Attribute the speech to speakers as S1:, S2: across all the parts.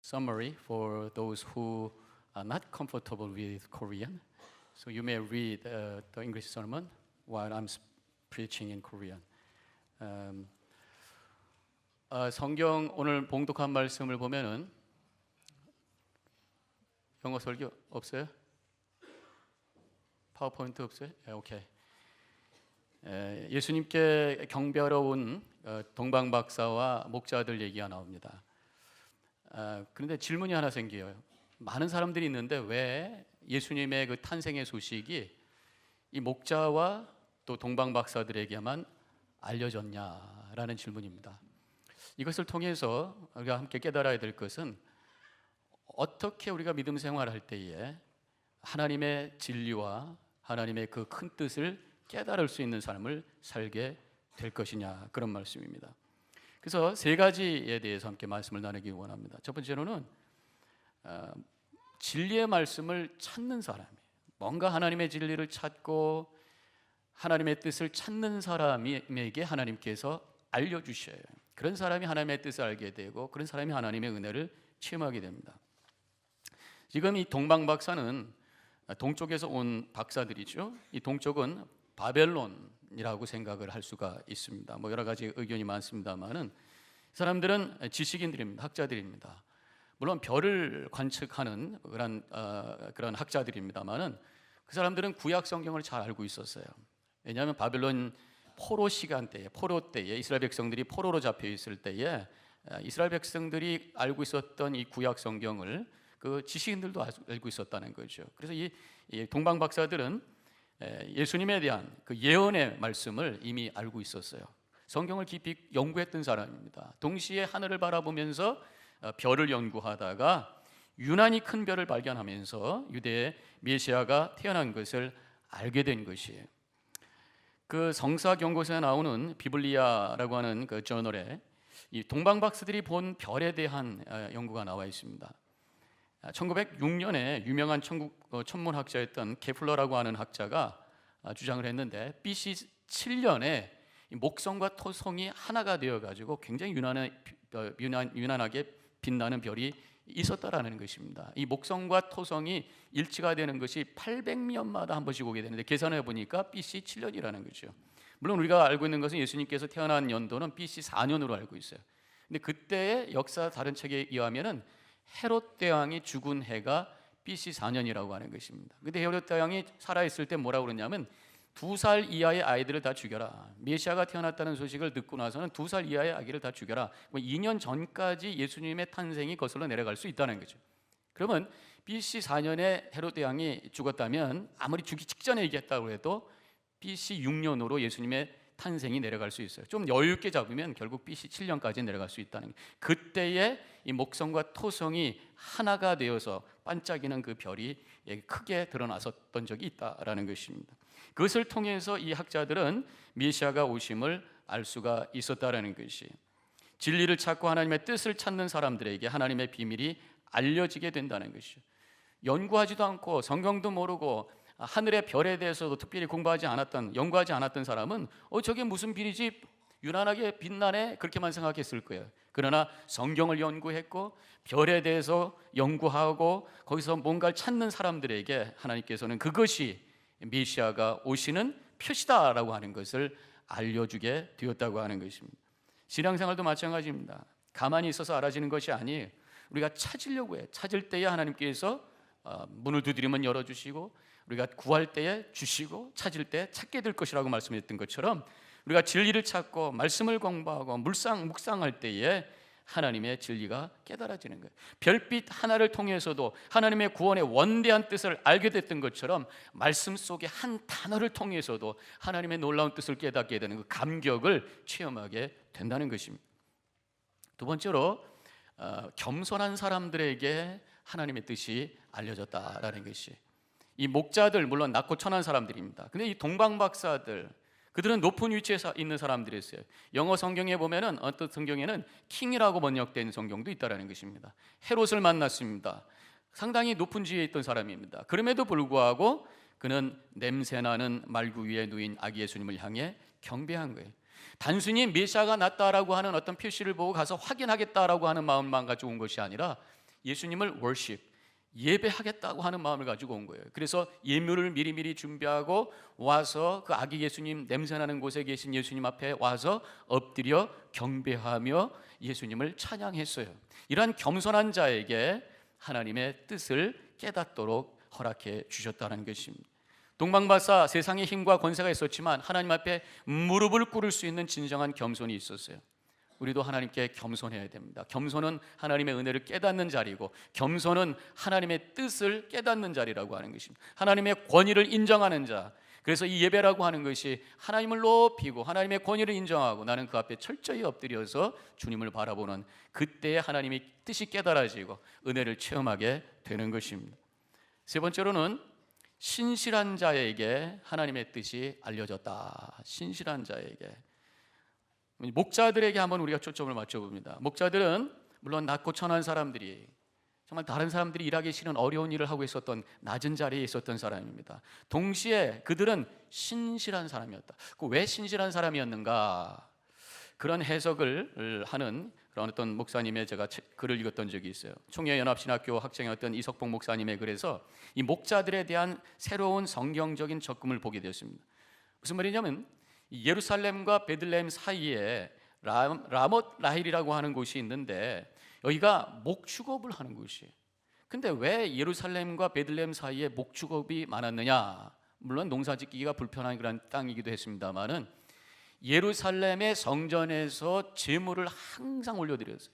S1: summary for those who are not comfortable with Korean. So you may read the English sermon while I'm preaching in Korean. 성경 오늘 봉독한 말씀을 보면은 영어 설교 없어요? 파워포인트 없어요? 오케이. 예수님께 경배하러 온 동방 박사와 목자들 얘기가 나옵니다. 그런데 질문이 하나 생겨요. 많은 사람들이 있는데 왜 예수님의 그 탄생의 소식이 이 목자와 또 동방 박사들에게만 알려졌냐라는 질문입니다. 이것을 통해서 우리가 함께 깨달아야 될 것은 어떻게 우리가 믿음 생활할 때에 하나님의 진리와 하나님의 그 큰 뜻을 깨달을 수 있는 삶을 살게 될 것이냐, 그런 말씀입니다. 그래서 세 가지에 대해서 함께 말씀을 나누기 원합니다. 첫 번째로는 진리의 말씀을 찾는 사람이에요. 뭔가 하나님의 진리를 찾고 하나님의 뜻을 찾는 사람에게 하나님께서 알려주셔요. 그런 사람이 하나님의 뜻을 알게 되고 그런 사람이 하나님의 은혜를 체험하게 됩니다. 지금 이 동방 박사는 동쪽에서 온 박사들이죠. 이 동쪽은 바벨론이라고 생각을 할 수가 있습니다. 여러 가지 의견이 많습니다만은 사람들은 지식인들입니다. 학자들입니다. 물론 별을 관측하는 그런 학자들입니다만은 그 사람들은 구약 성경을 잘 알고 있었어요. 왜냐하면 바벨론 포로 시간대에, 포로 때에 이스라엘 백성들이 포로로 잡혀 있을 때에 이스라엘 백성들이 알고 있었던 이 구약 성경을 그 지식인들도 알고 있었다는 거죠. 그래서 이 동방 박사들은 예수님에 대한 그 예언의 말씀을 이미 알고 있었어요. 성경을 깊이 연구했던 사람입니다. 동시에 하늘을 바라보면서 별을 연구하다가 유난히 큰 별을 발견하면서 유대의 메시아가 태어난 것을 알게 된 것이에요. 그 성사경고서에 나오는 비블리아라고 하는 그 저널에 이 동방 박사들이 본 별에 대한 연구가 나와 있습니다. 1906년에 유명한 천문학자였던 케플러라고 하는 학자가 주장을 했는데 BC 7년에 목성과 토성이 하나가 되어가지고 굉장히 유난하게 빛나는 별이 있었다라는 것입니다. 이 목성과 토성이 일치가 되는 것이 800년마다 한 번씩 오게 되는데 계산해 보니까 BC 7년이라는 거죠. 물론 우리가 알고 있는 것은 예수님께서 태어난 연도는 BC 4년으로 알고 있어요. 근데 그때의 역사 다른 책에 의하면은 헤롯 대왕이 죽은 해가 BC 4년이라고 하는 것입니다. 근데 헤롯 대왕이 살아있을 때 뭐라고 그러냐면 2살 이하의 아이들을 다 죽여라. 메시아가 태어났다는 소식을 듣고 나서는 2살 이하의 아기를 다 죽여라. 2년 전까지 예수님의 탄생이 거슬러 내려갈 수 있다는 거죠. 그러면 BC 4년에 헤롯 대왕이 죽었다면 아무리 죽기 직전에 얘기했다고 해도 BC 6년으로 예수님의 탄생이 내려갈 수 있어요. 좀 여유 있게 잡으면 결국 BC 7년까지 내려갈 수 있다는 거예요. 그때에 이 목성과 토성이 하나가 되어서 반짝이는 그 별이 크게 드러났었던 적이 있다라는 것입니다. 그것을 통해서 이 학자들은 메시아가 오심을 알 수가 있었다라는 것이, 진리를 찾고 하나님의 뜻을 찾는 사람들에게 하나님의 비밀이 알려지게 된다는 것이죠. 연구하지도 않고 성경도 모르고 하늘의 별에 대해서도 특별히 연구하지 않았던 사람은 저게 무슨 별이지? 유난하게 빛나네? 그렇게만 생각했을 거예요. 그러나 성경을 연구했고 별에 대해서 연구하고 거기서 뭔가를 찾는 사람들에게 하나님께서는 그것이 메시아가 오시는 표시다라고 하는 것을 알려주게 되었다고 하는 것입니다. 신앙생활도 마찬가지입니다. 가만히 있어서 알아지는 것이 아니에요. 우리가 찾으려고 해요. 찾을 때에 하나님께서 문을 두드리면 열어주시고 우리가 구할 때에 주시고 찾을 때 찾게 될 것이라고 말씀했던 것처럼 우리가 진리를 찾고 말씀을 공부하고 묵상할 때에 하나님의 진리가 깨달아지는 거예요. 별빛 하나를 통해서도 하나님의 구원의 원대한 뜻을 알게 됐던 것처럼 말씀 속의 한 단어를 통해서도 하나님의 놀라운 뜻을 깨닫게 되는 그 감격을 체험하게 된다는 것입니다. 두 번째로 겸손한 사람들에게 하나님의 뜻이 알려졌다라는 것이, 이 목자들 물론 낮고 천한 사람들입니다. 근데 이 동방 박사들, 그들은 높은 위치에 있는 사람들이었어요. 영어 성경에 보면은 어떤 성경에는 킹이라고 번역된 성경도 있다라는 것입니다. 헤롯을 만났습니다. 상당히 높은 지위에 있던 사람입니다. 그럼에도 불구하고 그는 냄새나는 말구 위에 누인 아기 예수님을 향해 경배한 거예요. 단순히 메시아가 났다라고 하는 어떤 표시를 보고 가서 확인하겠다라고 하는 마음만 가지고 온 것이 아니라 예수님을 worship, 예배하겠다고 하는 마음을 가지고 온 거예요. 그래서 예물을 미리미리 준비하고 와서 그 아기 예수님 냄새나는 곳에 계신 예수님 앞에 와서 엎드려 경배하며 예수님을 찬양했어요. 이러한 겸손한 자에게 하나님의 뜻을 깨닫도록 허락해 주셨다는 것입니다. 동방박사 세상의 힘과 권세가 있었지만 하나님 앞에 무릎을 꿇을 수 있는 진정한 겸손이 있었어요. 우리도 하나님께 겸손해야 됩니다. 겸손은 하나님의 은혜를 깨닫는 자리고, 겸손은 하나님의 뜻을 깨닫는 자리라고 하는 것입니다. 하나님의 권위를 인정하는 자. 그래서 이 예배라고 하는 것이 하나님을 높이고 하나님의 권위를 인정하고 나는 그 앞에 철저히 엎드려서 주님을 바라보는, 그때에 하나님의 뜻이 깨달아지고 은혜를 체험하게 되는 것입니다. 세 번째로는 신실한 자에게 하나님의 뜻이 알려졌다. 신실한 자에게. 목자들에게 한번 우리가 초점을 맞춰봅니다. 목자들은 물론 낮고 천한 사람들이, 정말 다른 사람들이 일하기 싫은 어려운 일을 하고 있었던 낮은 자리에 있었던 사람입니다. 동시에 그들은 신실한 사람이었다. 왜 신실한 사람이었는가? 그런 해석을 하는 그런 어떤 목사님의 제가 글을 읽었던 적이 있어요. 총회연합신학교 학생이었던 이석봉 목사님의 글에서 이 목자들에 대한 새로운 성경적인 접근을 보게 되었습니다. 무슨 말이냐면 예루살렘과 베들레헴 사이에 라못 라힐이라고 하는 곳이 있는데 여기가 목축업을 하는 곳이에요. 근데 왜 예루살렘과 베들레헴 사이에 목축업이 많았느냐? 물론 농사짓기가 불편한 그런 땅이기도 했습니다만은 예루살렘의 성전에서 제물을 항상 올려드렸어요.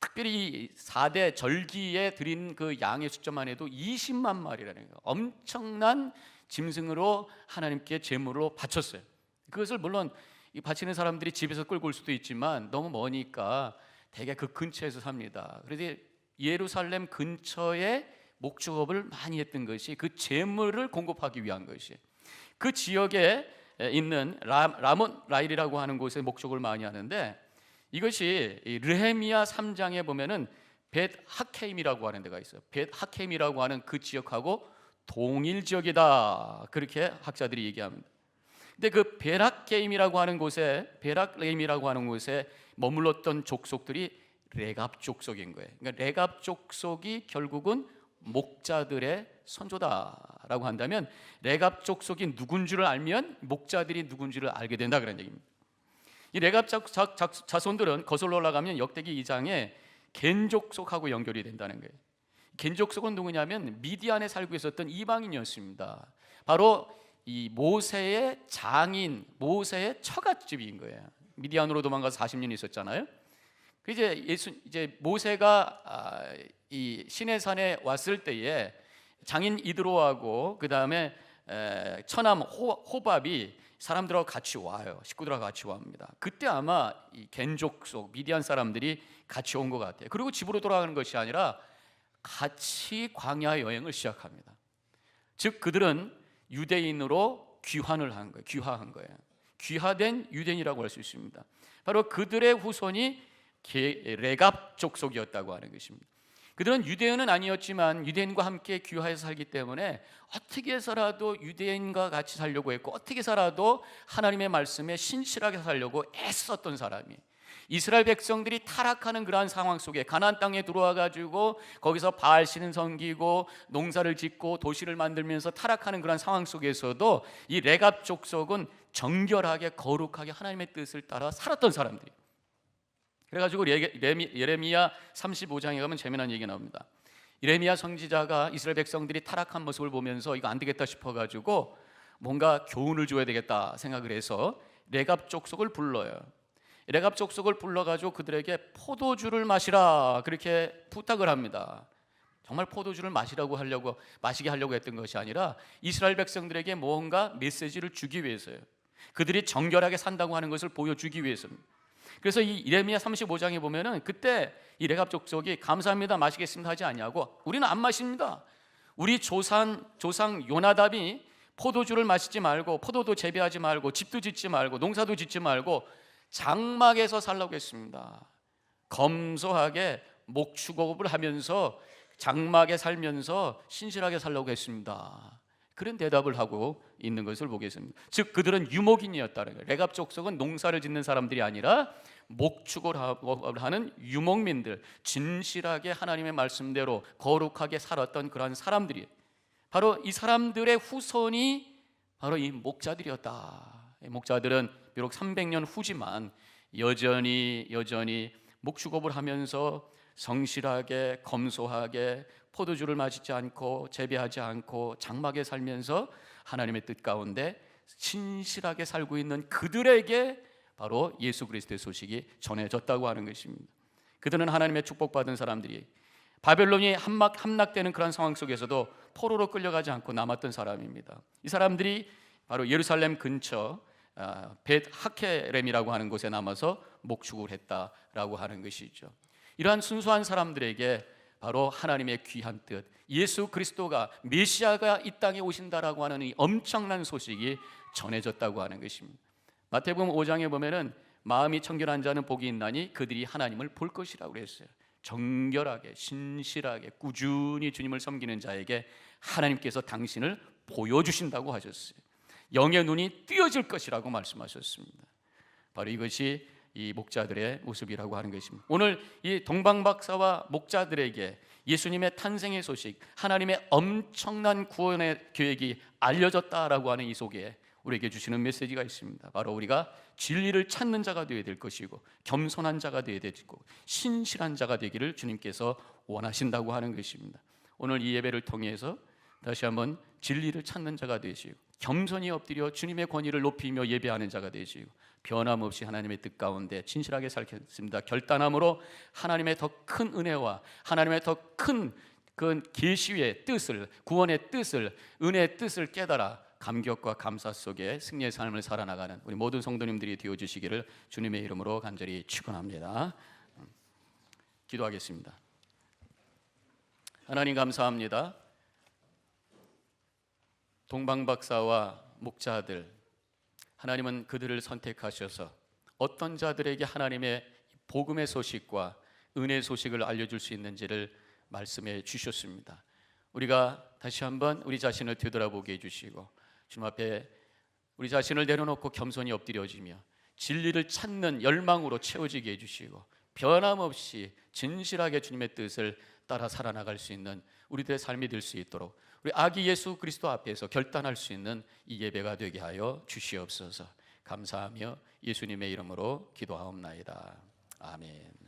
S1: 특별히 4대 절기에 드린 그 양의 숫자만 해도 20만 마리라는 거예요. 엄청난 짐승으로 하나님께 제물로 바쳤어요. 그것을 물론 이 바치는 사람들이 집에서 끌고 올 수도 있지만 너무 머니까 대개 그 근처에서 삽니다. 그래서 예루살렘 근처에 목축업을 많이 했던 것이 그 제물을 공급하기 위한 것이, 그 지역에 있는 라못 라일이라고 하는 곳에 목축을 많이 하는데, 이것이 르헤미야 3장에 보면은 벳 하케임이라고 하는 데가 있어요. 벳 하케임이라고 하는 그 지역하고 동일 지역이다, 그렇게 학자들이 얘기합니다. 근데 그 베락게임이라고 하는 곳에, 베락레임이라고 하는 곳에 머물렀던 족속들이 레갑 족속인 거예요. 그러니까 레갑 족속이 결국은 목자들의 선조다라고 한다면 레갑 족속이 누군 줄을 알면 목자들이 누군 줄을 알게 된다, 그런 얘기입니다. 이 레갑 자손들은 거슬러 올라가면 역대기 2장에 겐 족속하고 연결이 된다는 거예요. 겐 족속은 누구냐면 미디안에 살고 있었던 이방인이었습니다. 바로 이 모세의 장인, 모세의 처갓집인 거예요. 미디안으로 도망가서 40년 있었잖아요. 이제 모세가 이 시내산에 왔을 때에 장인 이드로하고 그 다음에 처남 호밥이 사람들하고 같이 와요. 식구들하고 같이 옵니다. 그때 아마 이 겐족속 미디안 사람들이 같이 온 것 같아요. 그리고 집으로 돌아가는 것이 아니라 같이 광야 여행을 시작합니다. 즉 그들은 유대인으로 귀환을 한 거예요. 귀화한 거예요. 귀화된 유대인이라고 할 수 있습니다. 바로 그들의 후손이 레갑 족속이었다고 하는 것입니다. 그들은 유대인은 아니었지만 유대인과 함께 귀화해서 살기 때문에 어떻게 해서라도 유대인과 같이 살려고 했고, 어떻게 해서라도 하나님의 말씀에 신실하게 살려고 애썼던 사람이, 이스라엘 백성들이 타락하는 그러한 상황 속에 가나안 땅에 들어와 가지고 거기서 바알 신을 섬기고 농사를 짓고 도시를 만들면서 타락하는 그러한 상황 속에서도 이 레갑 족속은 정결하게 거룩하게 하나님의 뜻을 따라 살았던 사람들이. 그래가지고 예레미야 35장에 가면 재미난 얘기가 나옵니다. 예레미야 선지자가 이스라엘 백성들이 타락한 모습을 보면서 이거 안 되겠다 싶어가지고 뭔가 교훈을 줘야 되겠다 생각을 해서 레갑 족속을 불러요. 레갑 족속을 불러가지고 그들에게 포도주를 마시라, 그렇게 부탁을 합니다. 정말 포도주를 마시게 하려고 했던 것이 아니라 이스라엘 백성들에게 뭔가 메시지를 주기 위해서요. 그들이 정결하게 산다고 하는 것을 보여주기 위해서입니다. 그래서 이 예레미야 35장에 보면은 그때 이 레갑 족속이 감사합니다, 마시겠습니다 하지 않냐고, 우리는 안 마십니다. 우리 조상 요나답이 포도주를 마시지 말고 포도도 재배하지 말고 집도 짓지 말고 농사도 짓지 말고 장막에서 살라고 했습니다. 검소하게 목축업을 하면서 장막에 살면서 신실하게 살라고 했습니다. 그런 대답을 하고 있는 것을 보겠습니다. 즉 그들은 유목인이었다는 거예요. 레갑 족속은 농사를 짓는 사람들이 아니라 목축을 하는 유목민들, 진실하게 하나님의 말씀대로 거룩하게 살았던 그러한 사람들이, 바로 이 사람들의 후손이 바로 이 목자들이었다. 이 목자들은 비록 300년 후지만 여전히 목축업을 하면서 성실하게 검소하게 포도주를 마시지 않고 재배하지 않고 장막에 살면서 하나님의 뜻 가운데 신실하게 살고 있는 그들에게 바로 예수 그리스도의 소식이 전해졌다고 하는 것입니다. 그들은 하나님의 축복받은 사람들이 바벨론이 함락되는 그런 상황 속에서도 포로로 끌려가지 않고 남았던 사람입니다. 이 사람들이 바로 예루살렘 근처 벳 하케렘이라고 하는 곳에 남아서 목축을 했다라고 하는 것이죠. 이러한 순수한 사람들에게 바로 하나님의 귀한 뜻, 예수 그리스도가 메시아가 이 땅에 오신다라고 하는 이 엄청난 소식이 전해졌다고 하는 것입니다. 마태복음 5장에 보면은 마음이 청결한 자는 복이 있나니 그들이 하나님을 볼 것이라고 그랬어요. 정결하게 신실하게 꾸준히 주님을 섬기는 자에게 하나님께서 당신을 보여주신다고 하셨어요. 영의 눈이 뜨여질 것이라고 말씀하셨습니다. 바로 이것이 이 목자들의 모습이라고 하는 것입니다. 오늘 이 동방박사와 목자들에게 예수님의 탄생의 소식, 하나님의 엄청난 구원의 계획이 알려졌다라고 하는 이 속에 우리에게 주시는 메시지가 있습니다. 바로 우리가 진리를 찾는 자가 되어야 될 것이고 겸손한 자가 되어야 되고 신실한 자가 되기를 주님께서 원하신다고 하는 것입니다. 오늘 이 예배를 통해서 다시 한번 진리를 찾는 자가 되시고 겸손히 엎드려 주님의 권위를 높이며 예배하는 자가 되시고 변함없이 하나님의 뜻 가운데 진실하게 살겠습니다. 결단함으로 하나님의 더 큰 은혜와 하나님의 더 큰 그 계시의 뜻을, 구원의 뜻을, 은혜의 뜻을 깨달아 감격과 감사 속에 승리의 삶을 살아나가는 우리 모든 성도님들이 되어주시기를 주님의 이름으로 간절히 축원합니다. 기도하겠습니다. 하나님 감사합니다. 동방박사와 목자들, 하나님은 그들을 선택하셔서 어떤 자들에게 하나님의 복음의 소식과 은혜의 소식을 알려줄 수 있는지를 말씀해 주셨습니다. 우리가 다시 한번 우리 자신을 되돌아보게 해주시고 주님 앞에 우리 자신을 내려놓고 겸손히 엎드려지며 진리를 찾는 열망으로 채워지게 해주시고 변함없이 진실하게 주님의 뜻을 따라 살아나갈 수 있는 우리들의 삶이 될 수 있도록 우리 아기 예수 그리스도 앞에서 결단할 수 있는 이 예배가 되게 하여 주시옵소서. 감사하며 예수님의 이름으로 기도하옵나이다. 아멘.